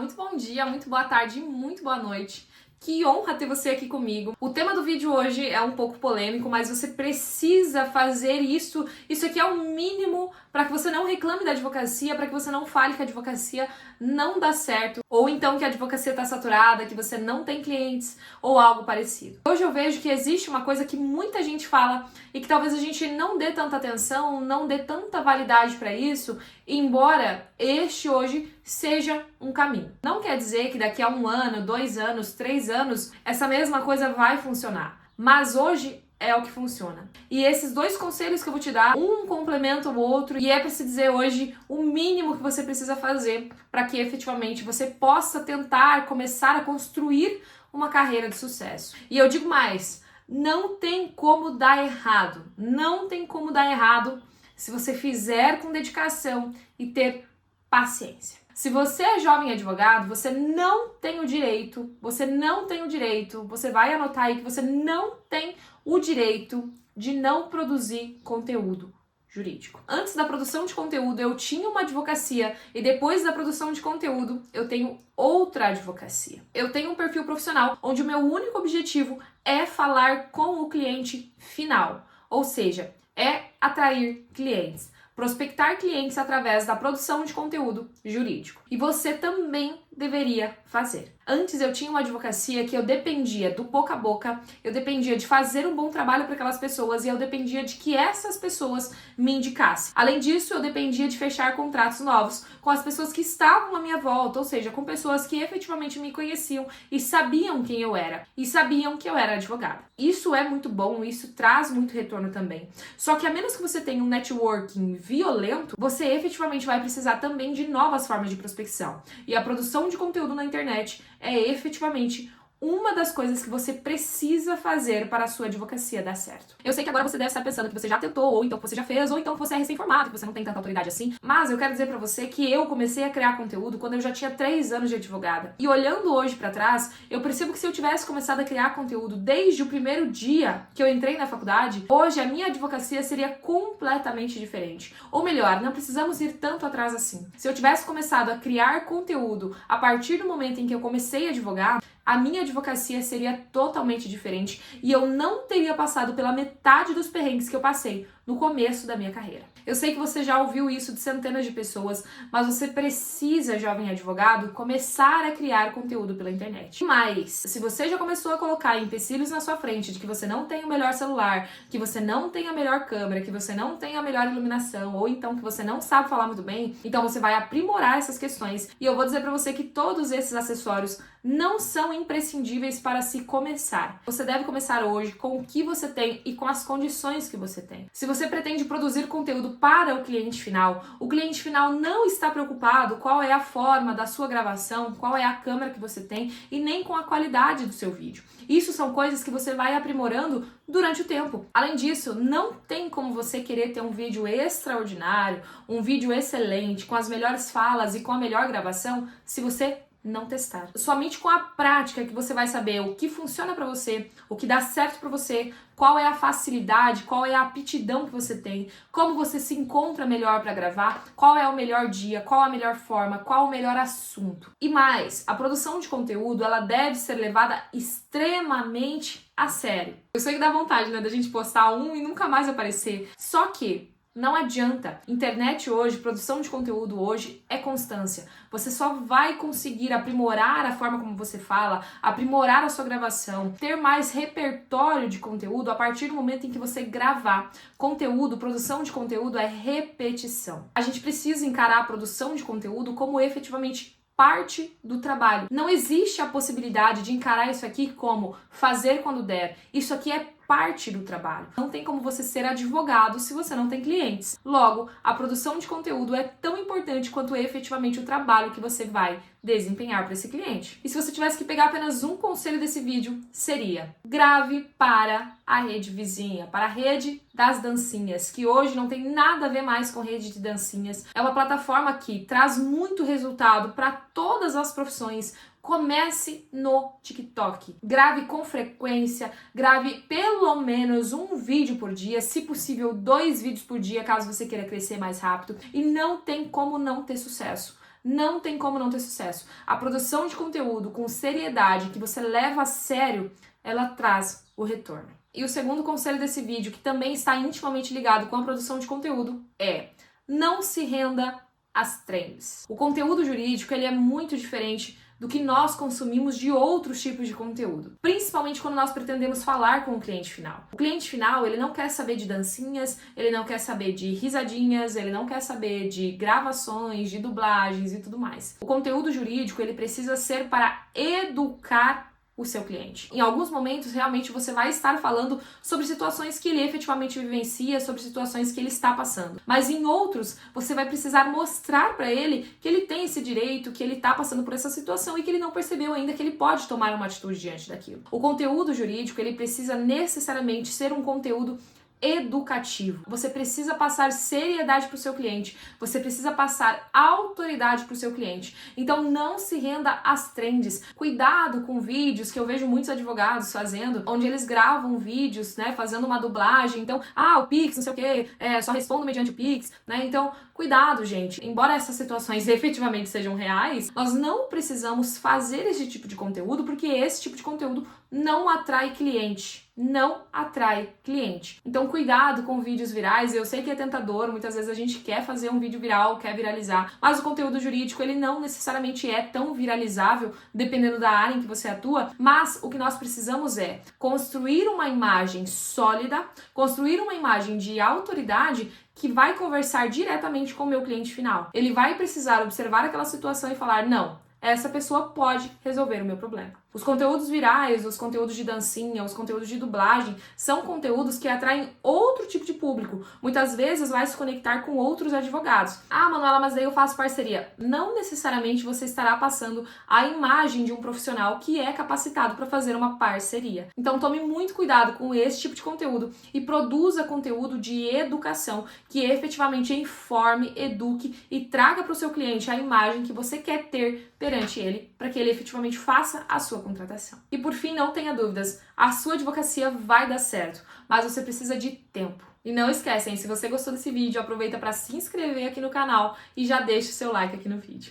muito bom dia, muito boa tarde e muito boa noite. Que honra ter você aqui comigo. O tema do vídeo hoje é um pouco polêmico, mas você precisa fazer isso. Isso aqui é o mínimo para que você não reclame da advocacia, para que você não fale que a advocacia não dá certo, ou então que a advocacia está saturada, que você não tem clientes, ou algo parecido. Hoje eu vejo que existe uma coisa que muita gente fala e que talvez a gente não dê tanta atenção, não dê tanta validade para isso, embora este hoje seja um caminho. Não quer dizer que daqui a 1 ano, 2 anos, 3 anos, essa mesma coisa vai funcionar. Mas hoje é o que funciona. E esses 2 conselhos que eu vou te dar, um complementa o outro, e é para se dizer hoje o mínimo que você precisa fazer para que efetivamente você possa tentar começar a construir uma carreira de sucesso. E eu digo mais, não tem como dar errado. Não tem como dar errado se você fizer com dedicação e ter paciência. Se você é jovem advogado, você vai anotar aí que você não tem o direito de não produzir conteúdo jurídico. Antes da produção de conteúdo, eu tinha uma advocacia e depois da produção de conteúdo, eu tenho outra advocacia. Eu tenho um perfil profissional onde o meu único objetivo é falar com o cliente final, ou seja, é atrair clientes. Prospectar clientes através da produção de conteúdo jurídico. E você também deveria fazer. Antes eu tinha uma advocacia que eu dependia do boca a boca, eu dependia de fazer um bom trabalho para aquelas pessoas e eu dependia de que essas pessoas me indicassem. Além disso, eu dependia de fechar contratos novos com as pessoas que estavam à minha volta, ou seja, com pessoas que efetivamente me conheciam e sabiam quem eu era, e sabiam que eu era advogada. Isso é muito bom, isso traz muito retorno também. Só que a menos que você tenha um networking violento, você efetivamente vai precisar também de novas formas de prospecção. E a produção de conteúdo na internet é efetivamente uma das coisas que você precisa fazer para a sua advocacia dar certo. Eu sei que agora você deve estar pensando que você já tentou, ou então que você já fez, ou então que você é recém-formado, que você não tem tanta autoridade assim. Mas eu quero dizer para você que eu comecei a criar conteúdo quando eu já tinha 3 anos de advogada. E olhando hoje para trás, eu percebo que se eu tivesse começado a criar conteúdo desde o primeiro dia que eu entrei na faculdade, hoje a minha advocacia seria completamente diferente. Ou melhor, não precisamos ir tanto atrás assim. Se eu tivesse começado a criar conteúdo a partir do momento em que eu comecei a advogar, a minha advocacia seria totalmente diferente e eu não teria passado pela metade dos perrengues que eu passei no começo da minha carreira. Eu sei que você já ouviu isso de centenas de pessoas, mas você precisa, jovem advogado, começar a criar conteúdo pela internet. Mas, se você já começou a colocar empecilhos na sua frente de que você não tem o melhor celular, que você não tem a melhor câmera, que você não tem a melhor iluminação, ou então que você não sabe falar muito bem, então você vai aprimorar essas questões. E eu vou dizer pra você que todos esses acessórios não são imprescindíveis para se começar. Você deve começar hoje com o que você tem e com as condições que você tem. Se você pretende produzir conteúdo para o cliente final não está preocupado qual é a forma da sua gravação, qual é a câmera que você tem e nem com a qualidade do seu vídeo. Isso são coisas que você vai aprimorando durante o tempo. Além disso, não tem como você querer ter um vídeo extraordinário, um vídeo excelente, com as melhores falas e com a melhor gravação, se você não testar. Somente com a prática que você vai saber o que funciona pra você, o que dá certo pra você, qual é a facilidade, qual é a aptidão que você tem, como você se encontra melhor pra gravar, qual é o melhor dia, qual a melhor forma, qual o melhor assunto. E mais, a produção de conteúdo, ela deve ser levada extremamente a sério. Eu sei que dá vontade, né, da gente postar um e nunca mais aparecer. Só que não adianta. Internet hoje, produção de conteúdo hoje é constância. Você só vai conseguir aprimorar a forma como você fala, aprimorar a sua gravação, ter mais repertório de conteúdo a partir do momento em que você gravar. Conteúdo, produção de conteúdo é repetição. A gente precisa encarar a produção de conteúdo como efetivamente parte do trabalho. Não existe a possibilidade de encarar isso aqui como fazer quando der. Isso aqui é parte do trabalho. Não tem como você ser advogado se você não tem clientes. Logo, a produção de conteúdo é tão importante quanto efetivamente o trabalho que você vai desempenhar para esse cliente. E se você tivesse que pegar apenas um conselho desse vídeo, seria: grave para a rede vizinha, para a rede das dancinhas, que hoje não tem nada a ver mais com rede de dancinhas. É uma plataforma que traz muito resultado para todas as profissões. Comece no TikTok. Grave com frequência, grave pelo menos um vídeo por dia, se possível 2 vídeos por dia, caso você queira crescer mais rápido. E não tem como não ter sucesso. não tem como não ter sucesso. A produção de conteúdo com seriedade, que você leva a sério, ela traz o retorno. E o segundo conselho desse vídeo, que também está intimamente ligado com a produção de conteúdo, é: não se renda às trends. O conteúdo jurídico, ele é muito diferente do que nós consumimos de outros tipos de conteúdo, principalmente quando nós pretendemos falar com o cliente final. O cliente final, ele não quer saber de dancinhas, ele não quer saber de risadinhas, ele não quer saber de gravações, de dublagens e tudo mais. O conteúdo jurídico, ele precisa ser para educar o seu cliente. Em alguns momentos, realmente, você vai estar falando sobre situações que ele efetivamente vivencia, sobre situações que ele está passando. Mas em outros, você vai precisar mostrar para ele que ele tem esse direito, que ele está passando por essa situação e que ele não percebeu ainda que ele pode tomar uma atitude diante daquilo. O conteúdo jurídico, ele precisa necessariamente ser um conteúdo educativo. Você precisa passar seriedade para o seu cliente, você precisa passar autoridade para o seu cliente. Então não se renda às trends. Cuidado com vídeos que eu vejo muitos advogados fazendo, onde eles gravam vídeos, né, fazendo uma dublagem. Então, o Pix, não sei o quê, só respondo mediante o Pix, né? Então, cuidado, gente. Embora essas situações efetivamente sejam reais, nós não precisamos fazer esse tipo de conteúdo, porque esse tipo de conteúdo não atrai cliente. Não atrai cliente. Então, cuidado com vídeos virais. Eu sei que é tentador, muitas vezes a gente quer fazer um vídeo viral, quer viralizar, mas o conteúdo jurídico, ele não necessariamente é tão viralizável, dependendo da área em que você atua, mas o que nós precisamos é construir uma imagem sólida, construir uma imagem de autoridade que vai conversar diretamente com o meu cliente final. Ele vai precisar observar aquela situação e falar: não, essa pessoa pode resolver o meu problema. Os conteúdos virais, os conteúdos de dancinha, os conteúdos de dublagem são conteúdos que atraem outro tipo de público. Muitas vezes vai se conectar com outros advogados. Manuela, mas daí eu faço parceria. Não necessariamente você estará passando a imagem de um profissional que é capacitado para fazer uma parceria. Então tome muito cuidado com esse tipo de conteúdo e produza conteúdo de educação que efetivamente informe, eduque e traga para o seu cliente a imagem que você quer ter perante ele, para que ele efetivamente faça a sua contratação. E por fim, não tenha dúvidas, a sua advocacia vai dar certo, mas você precisa de tempo. E não esquecem, se você gostou desse vídeo, aproveita para se inscrever aqui no canal e já deixa o seu like aqui no vídeo.